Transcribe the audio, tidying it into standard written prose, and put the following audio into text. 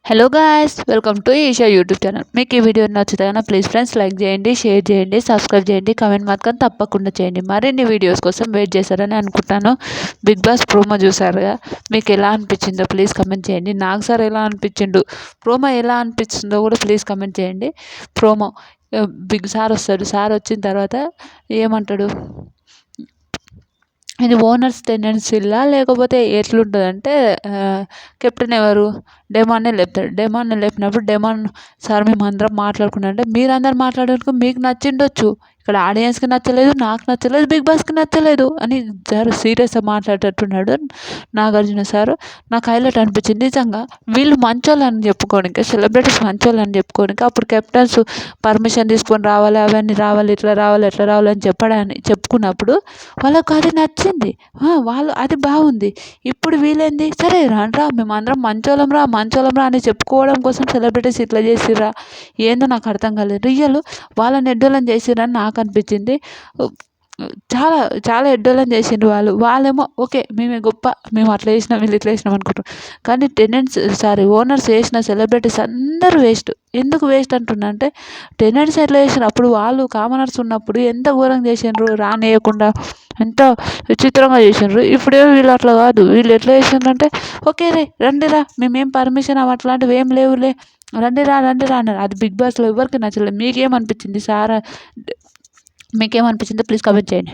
Hello guys, welcome to Eesha YouTube channel. మీకు ఈ video నచ్చితే కనుక ప్లీజ్ ఫ్రెండ్స్ లైక్ చేయండి, షేర్ చేయండి, సబ్స్క్రైబ్ చేయండి, కామెంట్ మాత్రం తప్పకుండా చేయండి. మరిన్ని వీడియోస్ కోసం వెయిట్ చేశారని అనుకుంటాను. బిగ్ బాస్ ప్రోమో చూసారుగా, మీకు ఎలా అనిపించిందో ప్లీజ్ కమెంట్ చేయండి. నాకు సార్ ఎలా అనిపించిండు, ప్రోమో ఎలా అనిపించిందో కూడా ప్లీజ్ కమెంట్ చేయండి. ప్రోమో బిగ్ సార్ వస్తాడు, సార్ వచ్చిన తర్వాత ఏమంటాడు, ఇది ఓనర్స్ టెండెన్సీలా లేకపోతే ఎట్లుంటుందంటే, కెప్టెన్ ఎవరు, డెమాన్నే లేపుతాడు. డెమాన్నే లేపినప్పుడు డెమాన్, సార్ మేమందరం మాట్లాడుకున్నారంటే మీరందరూ మాట్లాడుకు మీకు నచ్చిండొచ్చు, ఇక్కడ ఆడియన్స్కి నచ్చలేదు, నాకు నచ్చలేదు, బిగ్ బాస్కి నచ్చలేదు అని సార్ సీరియస్గా మాట్లాడేటట్టున్నాడు నాగార్జున సారు. నాకు హైలైట్ అనిపించింది నిజంగా. వీళ్ళు మంచోళ్ళని చెప్పుకోనికి, సెలబ్రిటీస్ మంచోళ్ళని చెప్పుకోనికి అప్పుడు కెప్టెన్స్ పర్మిషన్ తీసుకొని రావాలి, అవన్నీ రావాలి, ఇట్లా రావాలి, ఎట్లా రావాలి అని చెప్పుకున్నప్పుడు వాళ్ళకు అది నచ్చింది. వాళ్ళు అది బాగుంది. ఇప్పుడు వీళ్ళేంది, సరే రండ్రా మేమందరం మంచోళ్ళం రా అని చెప్పుకోవడం కోసం సెలబ్రిటీస్ ఇట్లా చేసిర్రా, ఏందో నాకు అర్థం కాలేదు. రియల్ వాళ్ళని ఎడ్డోళ్ళని చేసిర్రని నాకు అనిపించింది. చాలా చాలా ఎడ్డోళ్ళని చేసిండ్రు వాళ్ళేమో ఓకే మేమే గొప్ప, మేము అట్లా చేసినాం, వీళ్ళు ఇట్లా చేసినాం అనుకుంటారు. కానీ ఓనర్స్ చేసిన సెలబ్రిటీస్ అందరూ వేస్ట్. ఎందుకు వేస్ట్ అంటున్నా అంటే, టెనెంట్స్ ఎట్లా చేసినారు అప్పుడు, వాళ్ళు కామనర్స్ ఉన్నప్పుడు ఎంత ఘోరంగా చేసిండ్రు, రానియకుండా ఎంత విచిత్రంగా చేసిండ్రు. ఇప్పుడేమో వీళ్ళు అట్లా కాదు. వీళ్ళు ఎట్లా చేసిండ్రంటే, ఓకే రే రండిరా, మేమేం పర్మిషన్ అట్లాంటివి ఏం లేవులే, రండిరా అన్నారు. అది బిగ్ బాస్లో ఎవరికి నచ్చలేదు. మీకేమనిపించింది సారా, మీకేమనిపించిందో ప్లీజ్ కామెంట్ చేయండి.